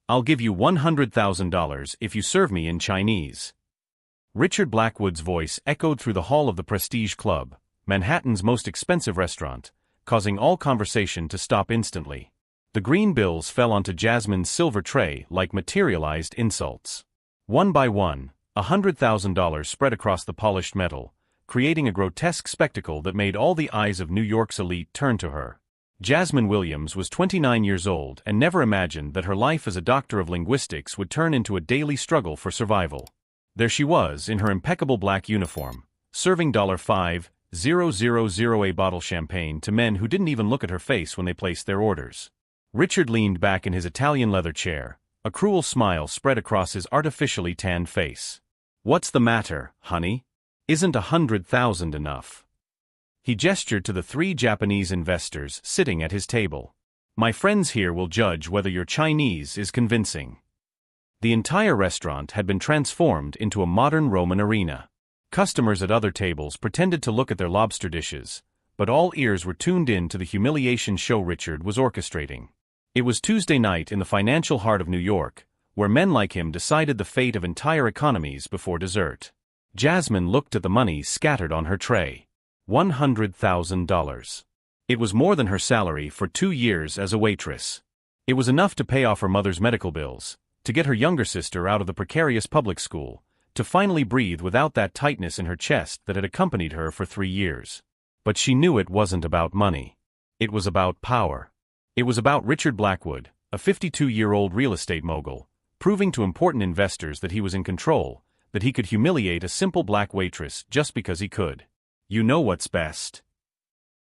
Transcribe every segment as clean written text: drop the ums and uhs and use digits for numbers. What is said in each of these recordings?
I'll give you $100,000 if you serve me in Chinese. Richard Blackwood's voice echoed through the hall of the Prestige Club, Manhattan's most expensive restaurant, causing all conversation to stop instantly. The green bills fell onto Jasmine's silver tray like materialized insults. One by one, $100,000 spread across the polished metal, creating a grotesque spectacle that made all the eyes of New York's elite turn to her. Jasmine Williams was 29 years old and never imagined that her life as a doctor of linguistics would turn into a daily struggle for survival. There she was in her impeccable black uniform, serving $5,000 a bottle champagne to men who didn't even look at her face when they placed their orders. Richard leaned back in his Italian leather chair, a cruel smile spread across his artificially tanned face. "What's the matter, honey? Isn't $100,000 enough?" He gestured to the 3 Japanese investors sitting at his table. "My friends here will judge whether your Chinese is convincing." The entire restaurant had been transformed into a modern Roman arena. Customers at other tables pretended to look at their lobster dishes, but all ears were tuned in to the humiliation show Richard was orchestrating. It was Tuesday night in the financial heart of New York, where men like him decided the fate of entire economies before dessert. Jasmine looked at the money scattered on her tray. $100,000. It was more than her salary for 2 years as a waitress. It was enough to pay off her mother's medical bills, to get her younger sister out of the precarious public school, to finally breathe without that tightness in her chest that had accompanied her for 3 years. But she knew it wasn't about money. It was about power. It was about Richard Blackwood, a 52-year-old real estate mogul, proving to important investors that he was in control, that he could humiliate a simple black waitress just because he could. "You know what's best,"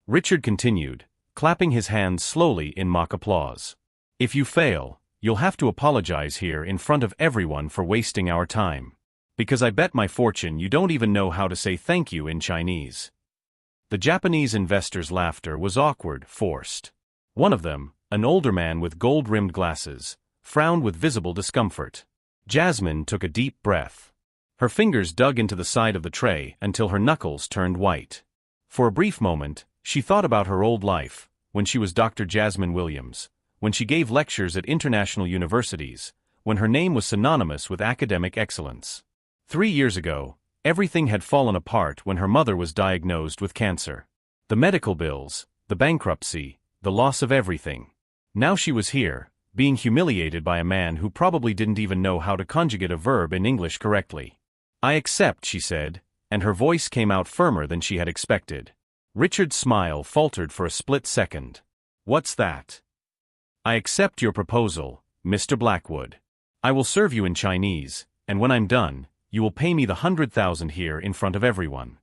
Richard continued, clapping his hands slowly in mock applause. "If you fail, you'll have to apologize here in front of everyone for wasting our time. Because I bet my fortune you don't even know how to say thank you in Chinese." The Japanese investors' laughter was awkward, forced. One of them, an older man with gold-rimmed glasses, frowned with visible discomfort. Jasmine took a deep breath. Her fingers dug into the side of the tray until her knuckles turned white. For a brief moment, she thought about her old life, when she was Dr. Jasmine Williams, when she gave lectures at international universities, when her name was synonymous with academic excellence. 3 years ago, everything had fallen apart when her mother was diagnosed with cancer. The medical bills, the bankruptcy, the loss of everything. Now she was here, being humiliated by a man who probably didn't even know how to conjugate a verb in English correctly. "I accept," she said, and her voice came out firmer than she had expected. Richard's smile faltered for a split second. "What's that?" "I accept your proposal, Mr. Blackwood. I will serve you in Chinese, and when I'm done, you will pay me the $100,000 here in front of everyone."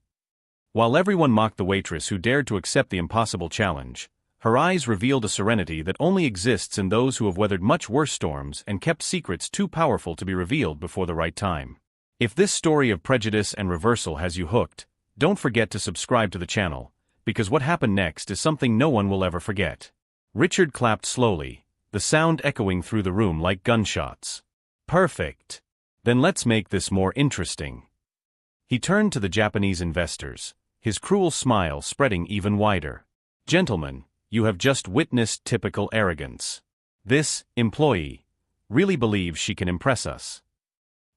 While everyone mocked the waitress who dared to accept the impossible challenge, her eyes revealed a serenity that only exists in those who have weathered much worse storms and kept secrets too powerful to be revealed before the right time. If this story of prejudice and reversal has you hooked, don't forget to subscribe to the channel, because what happened next is something no one will ever forget. Richard clapped slowly, the sound echoing through the room like gunshots. "Perfect. Then let's make this more interesting." He turned to the Japanese investors, his cruel smile spreading even wider. "Gentlemen, you have just witnessed typical arrogance. This employee really believes she can impress us."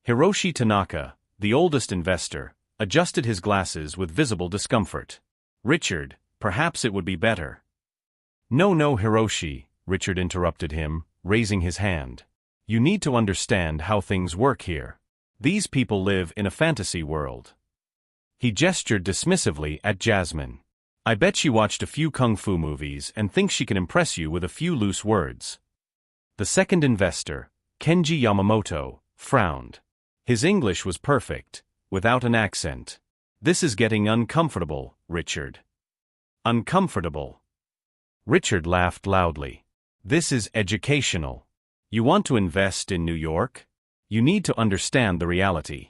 Hiroshi Tanaka, the oldest investor, adjusted his glasses with visible discomfort. "Richard, perhaps it would be better." "No, Hiroshi," Richard interrupted him, raising his hand. "You need to understand how things work here. These people live in a fantasy world." He gestured dismissively at Jasmine. "I bet she watched a few kung fu movies and thinks she can impress you with a few loose words." The second investor, Kenji Yamamoto, frowned. His English was perfect, without an accent. "This is getting uncomfortable, Richard." "Uncomfortable?" Richard laughed loudly. "This is educational. You want to invest in New York? You need to understand the reality."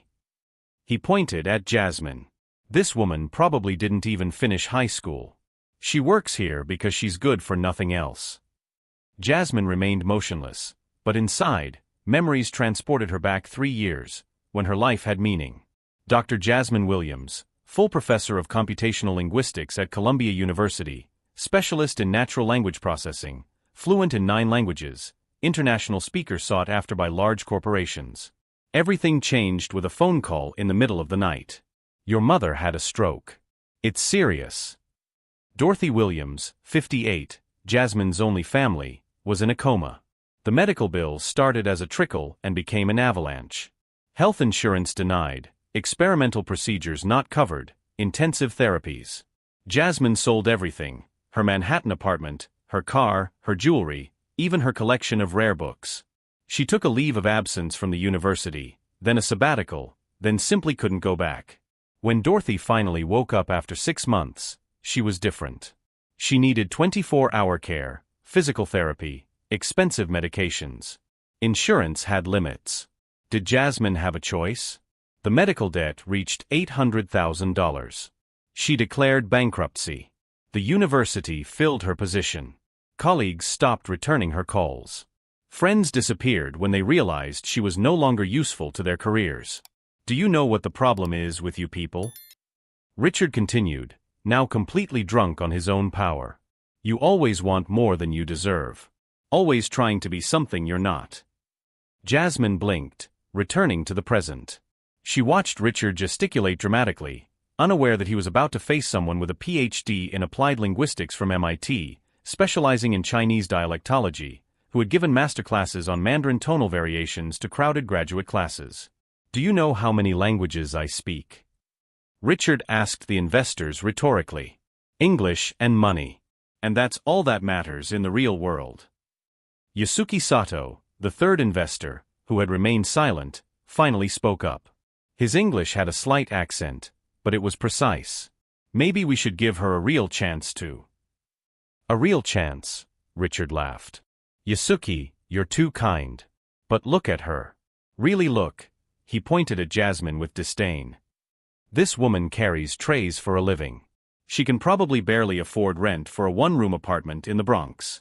He pointed at Jasmine. "This woman probably didn't even finish high school. She works here because she's good for nothing else." Jasmine remained motionless, but inside, memories transported her back 3 years, when her life had meaning. Dr. Jasmine Williams, full professor of computational linguistics at Columbia University, specialist in natural language processing, fluent in 9 languages, international speaker sought after by large corporations. Everything changed with a phone call in the middle of the night. Your mother had a stroke. It's serious. Dorothy Williams, 58, Jasmine's only family, was in a coma. The medical bills started as a trickle and became an avalanche. Health insurance denied, experimental procedures not covered, intensive therapies. Jasmine sold everything: her Manhattan apartment, her car, her jewelry, even her collection of rare books. She took a leave of absence from the university, then a sabbatical, then simply couldn't go back. When Dorothy finally woke up after 6 months, she was different. She needed 24-hour care, physical therapy, expensive medications. Insurance had limits. Did Jasmine have a choice? The medical debt reached $800,000. She declared bankruptcy. The university filled her position. Colleagues stopped returning her calls. Friends disappeared when they realized she was no longer useful to their careers. Do you know what the problem is with you people? Richard continued, now completely drunk on his own power. You always want more than you deserve. Always trying to be something you're not. Jasmine blinked, returning to the present. She watched Richard gesticulate dramatically, unaware that he was about to face someone with a PhD in applied linguistics from MIT, specializing in Chinese dialectology, who had given masterclasses on Mandarin tonal variations to crowded graduate classes. Do you know how many languages I speak? Richard asked the investors rhetorically. English and money. And that's all that matters in the real world. Yasuki Sato, the third investor, who had remained silent, finally spoke up. His English had a slight accent, but it was precise. Maybe we should give her a real chance too. A real chance, Richard laughed. Yasuki, you're too kind. But look at her. Really look. He pointed at Jasmine with disdain. This woman carries trays for a living. She can probably barely afford rent for a one-room apartment in the Bronx.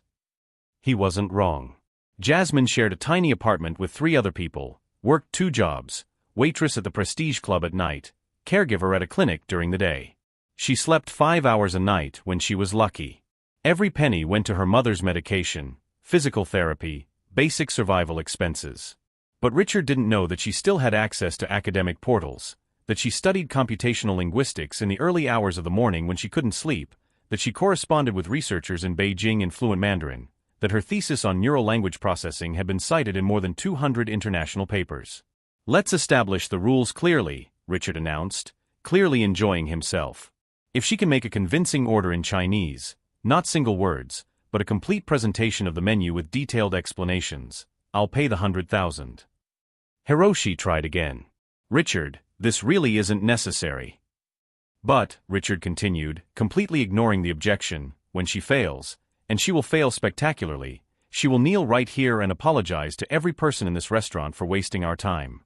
He wasn't wrong. Jasmine shared a tiny apartment with 3 other people, worked 2 jobs, waitress at the Prestige Club at night, caregiver at a clinic during the day. She slept 5 hours a night when she was lucky. Every penny went to her mother's medication, physical therapy, basic survival expenses. But Richard didn't know that she still had access to academic portals, that she studied computational linguistics in the early hours of the morning when she couldn't sleep, that she corresponded with researchers in Beijing in fluent Mandarin, that her thesis on neural language processing had been cited in more than 200 international papers. Let's establish the rules clearly, Richard announced, clearly enjoying himself. If she can make a convincing order in Chinese, not single words, but a complete presentation of the menu with detailed explanations, I'll pay the 100,000. Hiroshi tried again. Richard, this really isn't necessary. But, Richard continued, completely ignoring the objection, when she fails, and she will fail spectacularly, she will kneel right here and apologize to every person in this restaurant for wasting our time.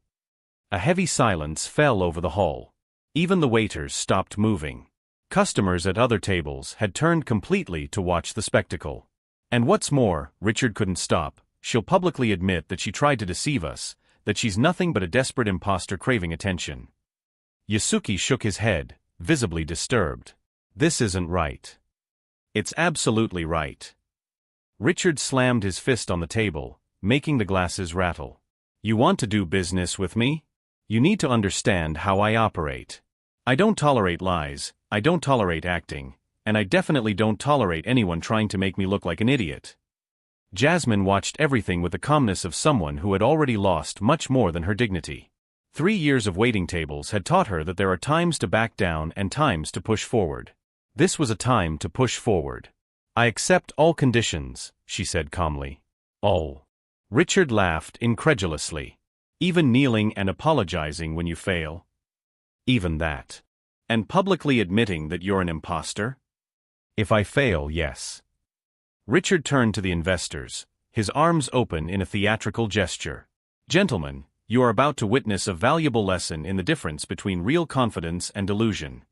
A heavy silence fell over the hall. Even the waiters stopped moving. Customers at other tables had turned completely to watch the spectacle. And what's more, Richard couldn't stop, she'll publicly admit that she tried to deceive us, that she's nothing but a desperate imposter craving attention. Yasuki shook his head, visibly disturbed. This isn't right. It's absolutely right. Richard slammed his fist on the table, making the glasses rattle. You want to do business with me? You need to understand how I operate. I don't tolerate lies, I don't tolerate acting, and I definitely don't tolerate anyone trying to make me look like an idiot. Jasmine watched everything with the calmness of someone who had already lost much more than her dignity. 3 years of waiting tables had taught her that there are times to back down and times to push forward. This was a time to push forward. I accept all conditions, she said calmly. All. Richard laughed incredulously. Even kneeling and apologizing when you fail? Even that. And publicly admitting that you're an imposter? If I fail, yes. Richard turned to the investors, his arms open in a theatrical gesture. Gentlemen, you are about to witness a valuable lesson in the difference between real confidence and delusion.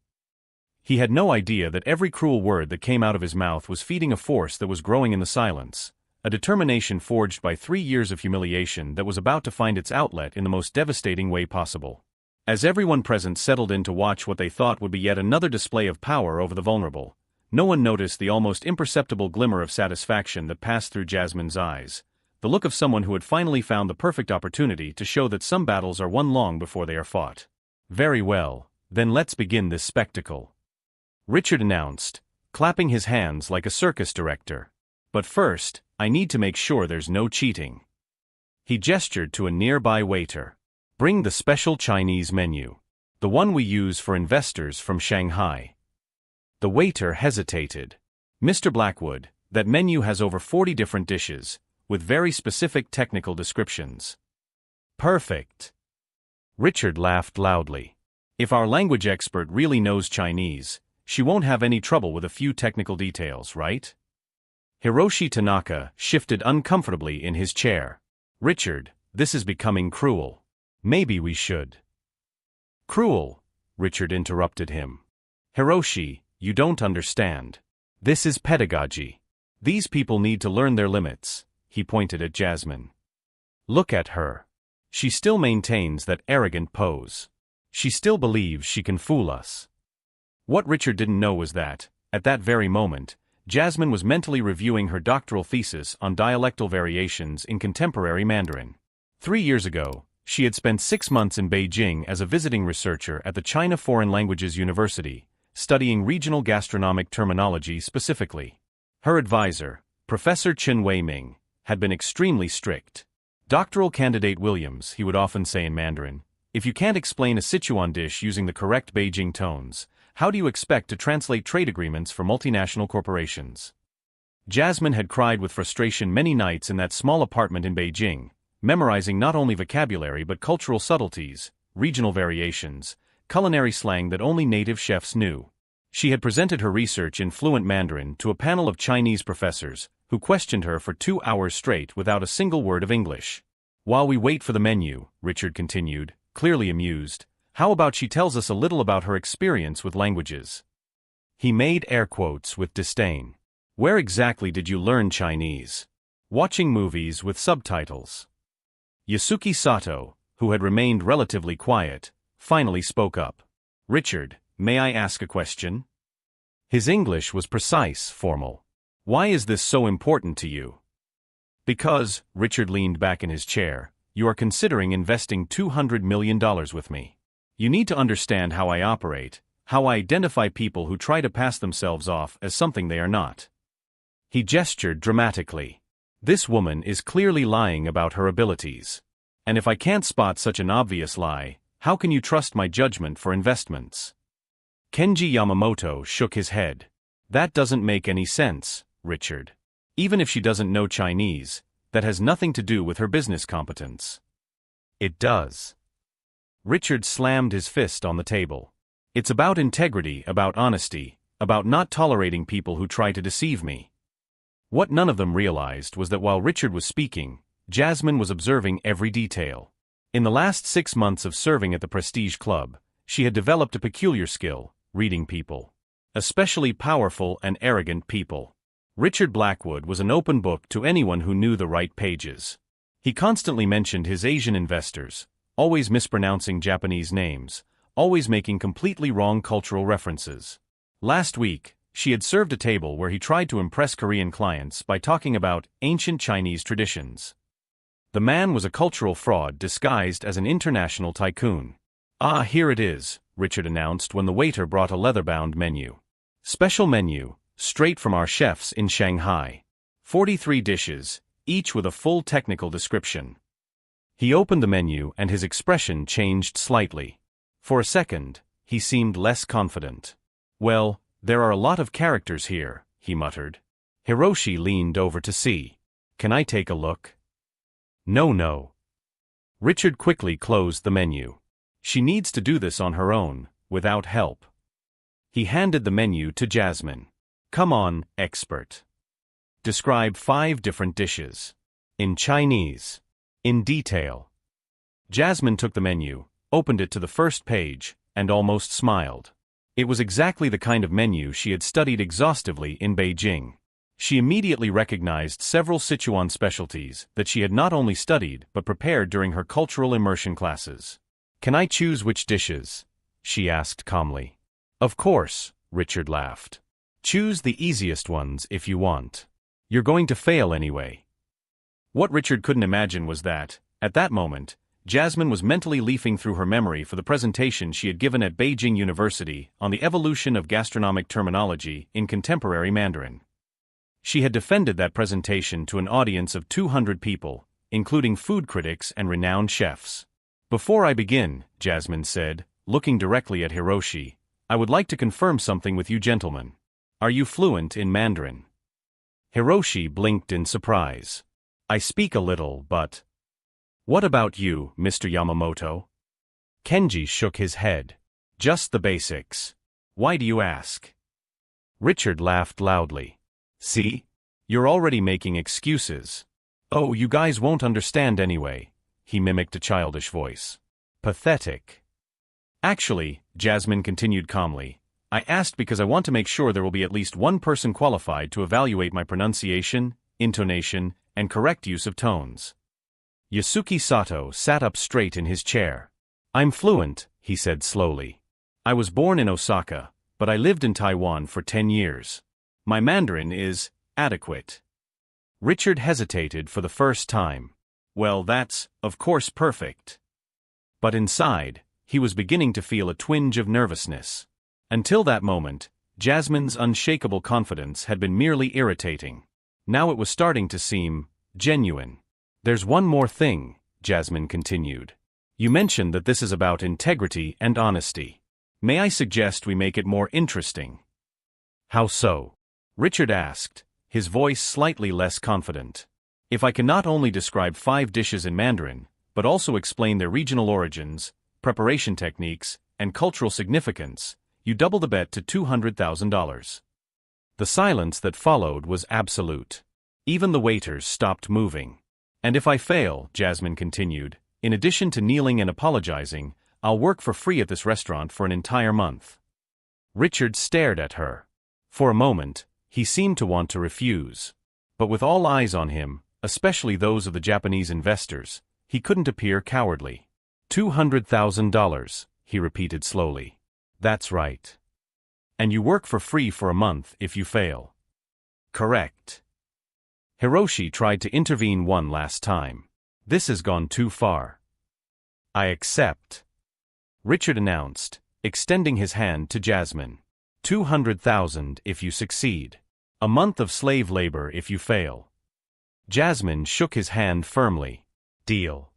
He had no idea that every cruel word that came out of his mouth was feeding a force that was growing in the silence, a determination forged by 3 years of humiliation that was about to find its outlet in the most devastating way possible. As everyone present settled in to watch what they thought would be yet another display of power over the vulnerable, no one noticed the almost imperceptible glimmer of satisfaction that passed through Jasmine's eyes, the look of someone who had finally found the perfect opportunity to show that some battles are won long before they are fought. "Very well, then let's begin this spectacle," Richard announced, clapping his hands like a circus director. "But first, I need to make sure there's no cheating." He gestured to a nearby waiter. "Bring the special Chinese menu. The one we use for investors from Shanghai." The waiter hesitated. "Mr. Blackwood, that menu has over 40 different dishes, with very specific technical descriptions." "Perfect." Richard laughed loudly. "If our language expert really knows Chinese, she won't have any trouble with a few technical details, right?" Hiroshi Tanaka shifted uncomfortably in his chair. "Richard, this is becoming cruel. Maybe we should." "Cruel?" Richard interrupted him. "Hiroshi, you don't understand. This is pedagogy. These people need to learn their limits." He pointed at Jasmine. "Look at her. She still maintains that arrogant pose. She still believes she can fool us." What Richard didn't know was that, at that very moment, Jasmine was mentally reviewing her doctoral thesis on dialectal variations in contemporary Mandarin. 3 years ago, she had spent 6 months in Beijing as a visiting researcher at the China Foreign Languages University, studying regional gastronomic terminology specifically. Her advisor, Professor Chen Wei-ming, had been extremely strict. "Doctoral candidate Williams," he would often say in Mandarin, "if you can't explain a Sichuan dish using the correct Beijing tones, how do you expect to translate trade agreements for multinational corporations?" Jasmine had cried with frustration many nights in that small apartment in Beijing, memorizing not only vocabulary but cultural subtleties, regional variations, culinary slang that only native chefs knew. She had presented her research in fluent Mandarin to a panel of Chinese professors, who questioned her for 2 hours straight without a single word of English. "While we wait for the menu," Richard continued, clearly amused, "how about she tells us a little about her experience with languages?" He made air quotes with disdain. "Where exactly did you learn Chinese?" "Watching movies with subtitles." Yasuki Sato, who had remained relatively quiet, finally spoke up. "Richard, may I ask a question?" His English was precise, formal. "Why is this so important to you?" "Because," Richard leaned back in his chair, "you are considering investing $200 million with me. You need to understand how I operate, how I identify people who try to pass themselves off as something they are not." He gestured dramatically. "This woman is clearly lying about her abilities. And if I can't spot such an obvious lie, how can you trust my judgment for investments?" Kenji Yamamoto shook his head. "That doesn't make any sense, Richard. Even if she doesn't know Chinese, that has nothing to do with her business competence." "It does." Richard slammed his fist on the table. "It's about integrity, about honesty, about not tolerating people who try to deceive me." What none of them realized was that while Richard was speaking, Jasmine was observing every detail. In the last 6 months of serving at the Prestige Club, she had developed a peculiar skill: reading people. Especially powerful and arrogant people. Richard Blackwood was an open book to anyone who knew the right pages. He constantly mentioned his Asian investors, always mispronouncing Japanese names, always making completely wrong cultural references. Last week, she had served a table where he tried to impress Korean clients by talking about ancient Chinese traditions. The man was a cultural fraud disguised as an international tycoon. "Ah, here it is," Richard announced when the waiter brought a leather-bound menu. "Special menu, straight from our chefs in Shanghai. 43 dishes, each with a full technical description." He opened the menu and his expression changed slightly. For a second, he seemed less confident. "Well, there are a lot of characters here," he muttered. Hiroshi leaned over to see. "Can I take a look?" No. Richard quickly closed the menu. "She needs to do this on her own, without help." He handed the menu to Jasmine. "Come on, expert. Describe 5 different dishes. In Chinese. In detail." Jasmine took the menu, opened it to the first page, and almost smiled. It was exactly the kind of menu she had studied exhaustively in Beijing. She immediately recognized several Sichuan specialties that she had not only studied but prepared during her cultural immersion classes. "Can I choose which dishes?" she asked calmly. "Of course," Richard laughed. "Choose the easiest ones if you want. You're going to fail anyway." What Richard couldn't imagine was that, at that moment, Jasmine was mentally leafing through her memory for the presentation she had given at Beijing University on the evolution of gastronomic terminology in contemporary Mandarin. She had defended that presentation to an audience of 200 people, including food critics and renowned chefs. "Before I begin," Jasmine said, looking directly at Hiroshi, "I would like to confirm something with you gentlemen. Are you fluent in Mandarin?" Hiroshi blinked in surprise. "I speak a little, but—" "What about you, Mr. Yamamoto?" Kenji shook his head. "Just the basics. Why do you ask?" Richard laughed loudly. "See? You're already making excuses. Oh, you guys won't understand anyway," he mimicked a childish voice. "Pathetic." "Actually," Jasmine continued calmly, "I asked because I want to make sure there will be at least one person qualified to evaluate my pronunciation, intonation, and correct use of tones." Yasuki Sato sat up straight in his chair. "I'm fluent," he said slowly. "I was born in Osaka, but I lived in Taiwan for 10 years. My Mandarin is adequate." Richard hesitated for the first time. Well, that's, of course, perfect. But inside, he was beginning to feel a twinge of nervousness. Until that moment, Jasmine's unshakable confidence had been merely irritating. Now it was starting to seem genuine. "There's one more thing," Jasmine continued. "You mentioned that this is about integrity and honesty. May I suggest we make it more interesting?" "How so?" Richard asked, his voice slightly less confident. "If I can not only describe 5 dishes in Mandarin, but also explain their regional origins, preparation techniques, and cultural significance, you double the bet to $200,000. The silence that followed was absolute. Even the waiters stopped moving. "And if I fail," Jasmine continued, "in addition to kneeling and apologizing, I'll work for free at this restaurant for an entire month." Richard stared at her. For a moment, he seemed to want to refuse. But with all eyes on him, especially those of the Japanese investors, he couldn't appear cowardly. $200,000, he repeated slowly. "That's right. And you work for free for a month if you fail." "Correct." Hiroshi tried to intervene one last time. "This has gone too far." "I accept," Richard announced, extending his hand to Jasmine. $200,000 if you succeed. A month of slave labor if you fail." Jasmine shook his hand firmly. "Deal."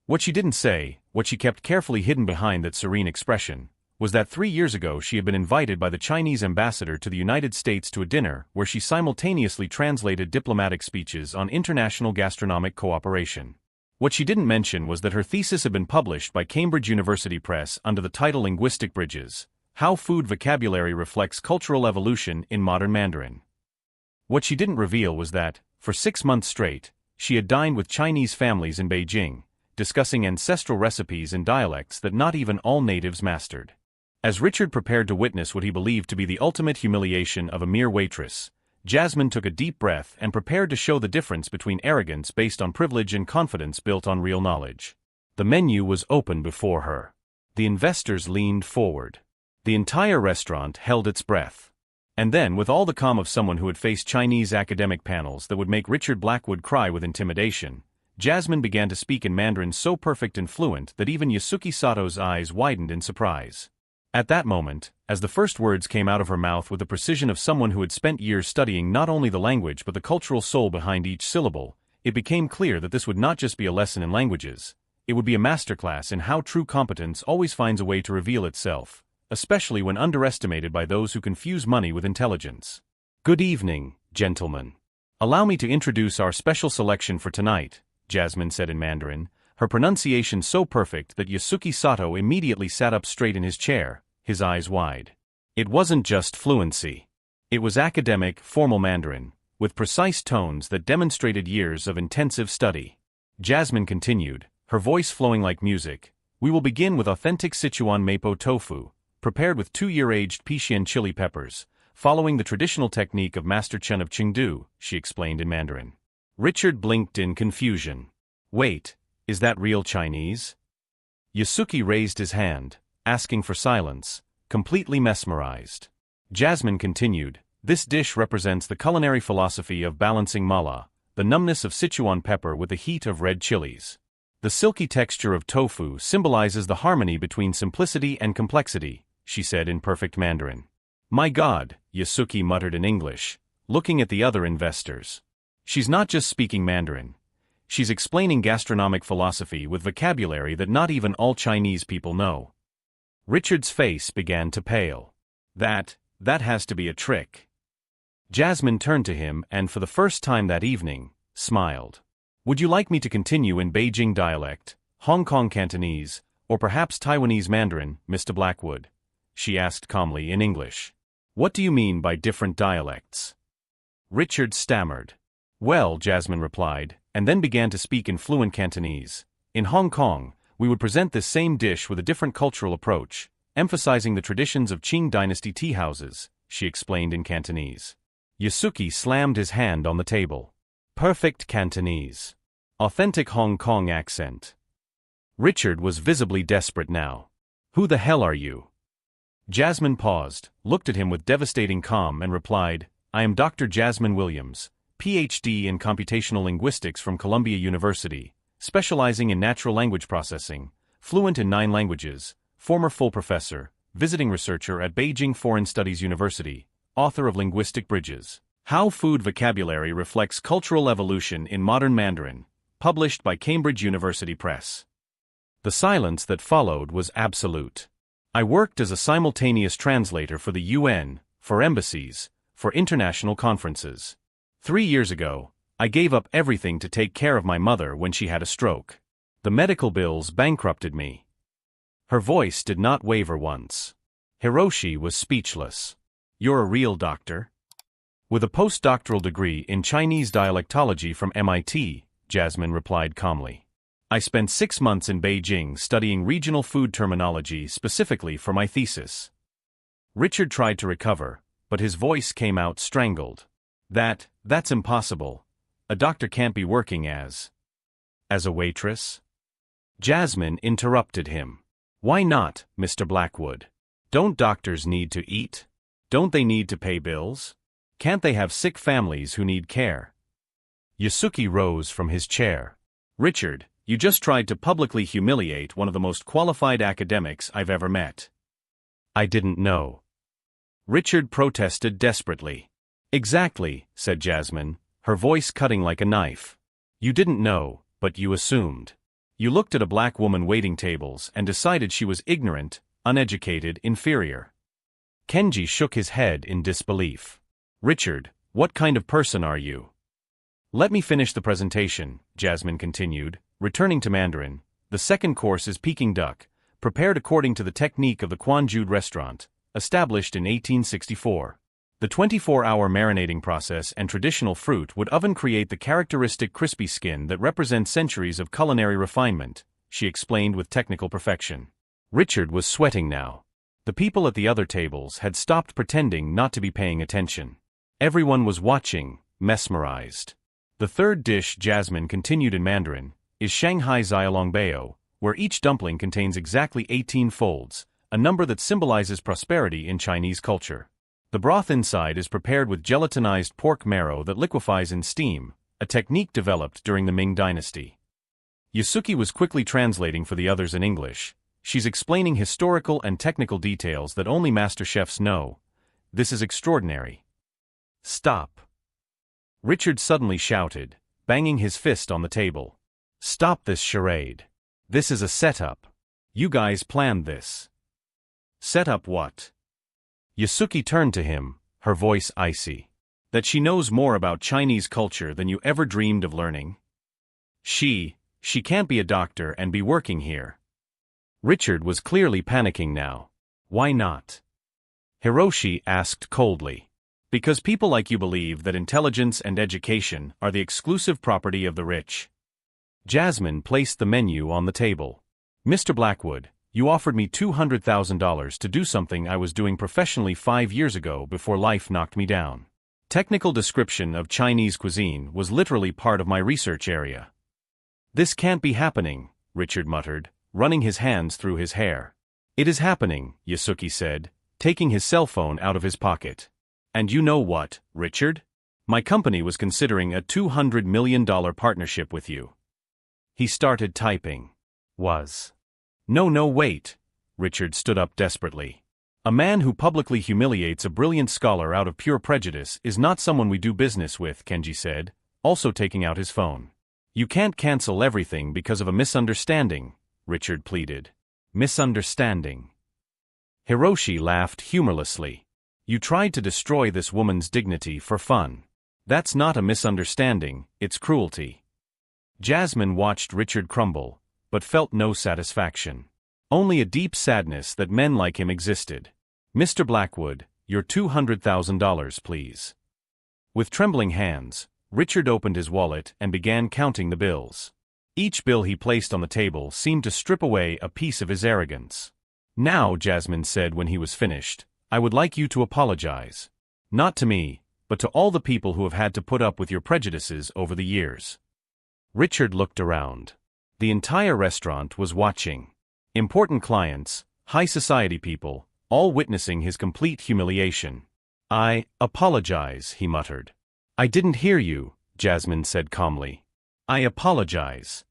What she didn't say, what she kept carefully hidden behind that serene expression, was that 3 years ago she had been invited by the Chinese ambassador to the United States to a dinner where she simultaneously translated diplomatic speeches on international gastronomic cooperation. What she didn't mention was that her thesis had been published by Cambridge University Press under the title Linguistic Bridges: How Food Vocabulary Reflects Cultural Evolution in Modern Mandarin. What she didn't reveal was that, for 6 months straight, she had dined with Chinese families in Beijing, discussing ancestral recipes and dialects that not even all natives mastered. As Richard prepared to witness what he believed to be the ultimate humiliation of a mere waitress, Jasmine took a deep breath and prepared to show the difference between arrogance based on privilege and confidence built on real knowledge. The menu was open before her. The investors leaned forward. The entire restaurant held its breath. And then, with all the calm of someone who had faced Chinese academic panels that would make Richard Blackwood cry with intimidation, Jasmine began to speak in Mandarin so perfect and fluent that even Yasuki Sato's eyes widened in surprise. At that moment, as the first words came out of her mouth with the precision of someone who had spent years studying not only the language but the cultural soul behind each syllable, it became clear that this would not just be a lesson in languages, it would be a masterclass in how true competence always finds a way to reveal itself, especially when underestimated by those who confuse money with intelligence. "Good evening, gentlemen. Allow me to introduce our special selection for tonight," Jasmine said in Mandarin, her pronunciation so perfect that Yasuki Sato immediately sat up straight in his chair, his eyes wide. It wasn't just fluency. It was academic, formal Mandarin, with precise tones that demonstrated years of intensive study. Jasmine continued, her voice flowing like music. "We will begin with authentic Sichuan mapo tofu, prepared with 2-year-aged Pixian chili peppers, following the traditional technique of Master Chen of Chengdu," she explained in Mandarin. Richard blinked in confusion. "Wait, is that real Chinese?" Yasuki raised his hand, asking for silence, completely mesmerized. Jasmine continued, "This dish represents the culinary philosophy of balancing mala, the numbness of Sichuan pepper with the heat of red chilies. The silky texture of tofu symbolizes the harmony between simplicity and complexity, she said in perfect Mandarin. My God, Yasuki muttered in English, looking at the other investors. She's not just speaking Mandarin. She's explaining gastronomic philosophy with vocabulary that not even all Chinese people know. Richard's face began to pale. That has to be a trick. Jasmine turned to him and, for the first time that evening, smiled. Would you like me to continue in Beijing dialect, Hong Kong Cantonese, or perhaps Taiwanese Mandarin, Mr. Blackwood? She asked calmly in English. What do you mean by different dialects? Richard stammered. Well, Jasmine replied, and then began to speak in fluent Cantonese. In Hong Kong, we would present this same dish with a different cultural approach, emphasizing the traditions of Qing dynasty tea houses, she explained in Cantonese. Yasuki slammed his hand on the table. Perfect Cantonese. Authentic Hong Kong accent. Richard was visibly desperate now. Who the hell are you? Jasmine paused, looked at him with devastating calm and replied, I am Dr. Jasmine Williams, Ph.D. in computational linguistics from Columbia University, specializing in natural language processing, fluent in 9 languages, former full professor, visiting researcher at Beijing Foreign Studies University, author of Linguistic Bridges. How Food Vocabulary Reflects Cultural Evolution in Modern Mandarin, published by Cambridge University Press. The silence that followed was absolute. I worked as a simultaneous translator for the UN, for embassies, for international conferences. 3 years ago, I gave up everything to take care of my mother when she had a stroke. The medical bills bankrupted me. Her voice did not waver once. Hiroshi was speechless. You're a real doctor? With a postdoctoral degree in Chinese dialectology from MIT, Jasmine replied calmly. I spent 6 months in Beijing studying regional food terminology specifically for my thesis. Richard tried to recover, but his voice came out strangled. That's impossible. A doctor can't be working as a waitress? Jasmine interrupted him. Why not, Mr. Blackwood? Don't doctors need to eat? Don't they need to pay bills? Can't they have sick families who need care? Yasuki rose from his chair. Richard, you just tried to publicly humiliate one of the most qualified academics I've ever met. I didn't know. Richard protested desperately. Exactly, said Jasmine, her voice cutting like a knife. You didn't know, but you assumed. You looked at a black woman waiting tables and decided she was ignorant, uneducated, inferior. Kenji shook his head in disbelief. Richard, what kind of person are you? Let me finish the presentation, Jasmine continued, returning to Mandarin. The second course is Peking duck, prepared according to the technique of the Quanjude restaurant, established in 1864. The 24-hour marinating process and traditional fruit would oven create the characteristic crispy skin that represents centuries of culinary refinement, she explained with technical perfection. Richard was sweating now. The people at the other tables had stopped pretending not to be paying attention. Everyone was watching, mesmerized. The third dish, Jasmine continued in Mandarin, is Shanghai Xiaolongbao, where each dumpling contains exactly 18 folds, a number that symbolizes prosperity in Chinese culture. The broth inside is prepared with gelatinized pork marrow that liquefies in steam, a technique developed during the Ming Dynasty. Yasuki was quickly translating for the others in English. She's explaining historical and technical details that only master chefs know. This is extraordinary. Stop. Richard suddenly shouted, banging his fist on the table. Stop this charade. This is a setup. You guys planned this. Set up what? Yasuki turned to him, her voice icy. That she knows more about Chinese culture than you ever dreamed of learning? She can't be a doctor and be working here. Richard was clearly panicking now. Why not? Hiroshi asked coldly. Because people like you believe that intelligence and education are the exclusive property of the rich. Jasmine placed the menu on the table. Mr. Blackwood, you offered me $200,000 to do something I was doing professionally 5 years ago before life knocked me down. Technical description of Chinese cuisine was literally part of my research area. This can't be happening, Richard muttered, running his hands through his hair. It is happening, Yasuki said, taking his cell phone out of his pocket. And you know what, Richard? My company was considering a $200 million partnership with you. He started typing. No, wait. Richard stood up desperately. A man who publicly humiliates a brilliant scholar out of pure prejudice is not someone we do business with, Kenji said, also taking out his phone. You can't cancel everything because of a misunderstanding, Richard pleaded. Misunderstanding. Hiroshi laughed humorlessly. You tried to destroy this woman's dignity for fun. That's not a misunderstanding, it's cruelty. Jasmine watched Richard crumble, but felt no satisfaction. Only a deep sadness that men like him existed. Mr. Blackwood, your $200,000, please. With trembling hands, Richard opened his wallet and began counting the bills. Each bill he placed on the table seemed to strip away a piece of his arrogance. Now, Jasmine said when he was finished, I would like you to apologize. Not to me, but to all the people who have had to put up with your prejudices over the years. Richard looked around. The entire restaurant was watching. Important clients, high society people, all witnessing his complete humiliation. I apologize, he muttered. I didn't hear you, Jasmine said calmly. I apologize.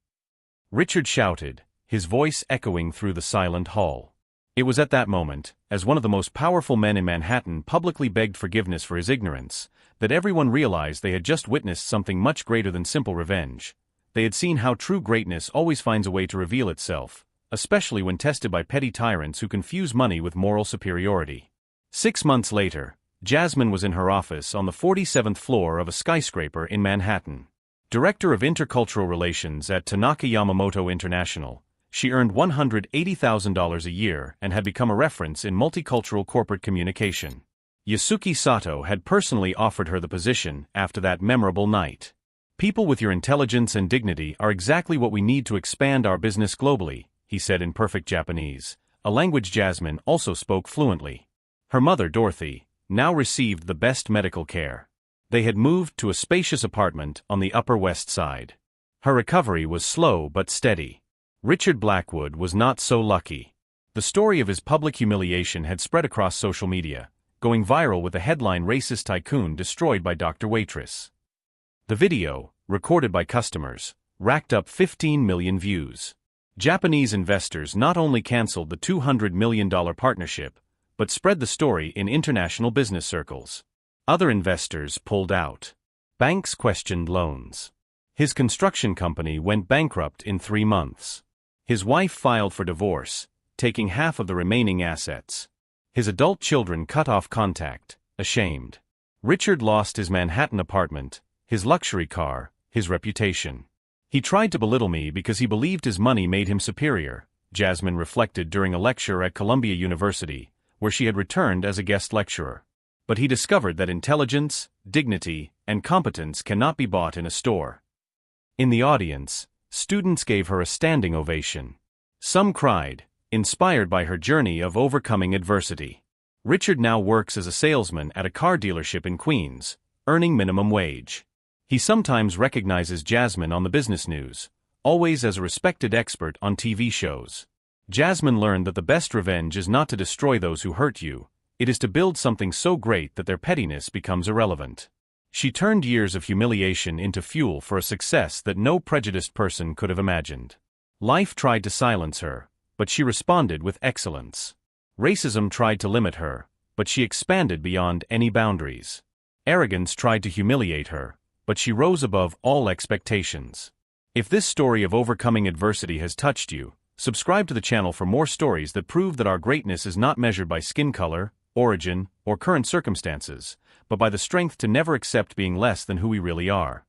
Richard shouted, his voice echoing through the silent hall. It was at that moment, as one of the most powerful men in Manhattan publicly begged forgiveness for his ignorance, that everyone realized they had just witnessed something much greater than simple revenge. They had seen how true greatness always finds a way to reveal itself, especially when tested by petty tyrants who confuse money with moral superiority. 6 months later, Jasmine was in her office on the 47th floor of a skyscraper in Manhattan. Director of Intercultural Relations at Tanaka Yamamoto International, she earned $180,000 a year and had become a reference in multicultural corporate communication. Yasuki Sato had personally offered her the position after that memorable night. People with your intelligence and dignity are exactly what we need to expand our business globally, he said in perfect Japanese, a language Jasmine also spoke fluently. Her mother, Dorothy, now received the best medical care. They had moved to a spacious apartment on the Upper West Side. Her recovery was slow but steady. Richard Blackwood was not so lucky. The story of his public humiliation had spread across social media, going viral with the headline "Racist Tycoon Destroyed by Dr. Waitress." The video, recorded by customers, racked up 15 million views. Japanese investors not only canceled the $200 million partnership, but spread the story in international business circles. Other investors pulled out. Banks questioned loans. His construction company went bankrupt in 3 months. His wife filed for divorce, taking half of the remaining assets. His adult children cut off contact, ashamed. Richard lost his Manhattan apartment, his luxury car, his reputation. He tried to belittle me because he believed his money made him superior, Jasmine reflected during a lecture at Columbia University, where she had returned as a guest lecturer. But he discovered that intelligence, dignity, and competence cannot be bought in a store. In the audience, students gave her a standing ovation. Some cried, inspired by her journey of overcoming adversity. Richard now works as a salesman at a car dealership in Queens, earning minimum wage. He sometimes recognizes Jasmine on the business news, always as a respected expert on TV shows. Jasmine learned that the best revenge is not to destroy those who hurt you, it is to build something so great that their pettiness becomes irrelevant. She turned years of humiliation into fuel for a success that no prejudiced person could have imagined. Life tried to silence her, but she responded with excellence. Racism tried to limit her, but she expanded beyond any boundaries. Arrogance tried to humiliate her, but she rose above all expectations. If this story of overcoming adversity has touched you, subscribe to the channel for more stories that prove that our greatness is not measured by skin color, origin, or current circumstances, but by the strength to never accept being less than who we really are.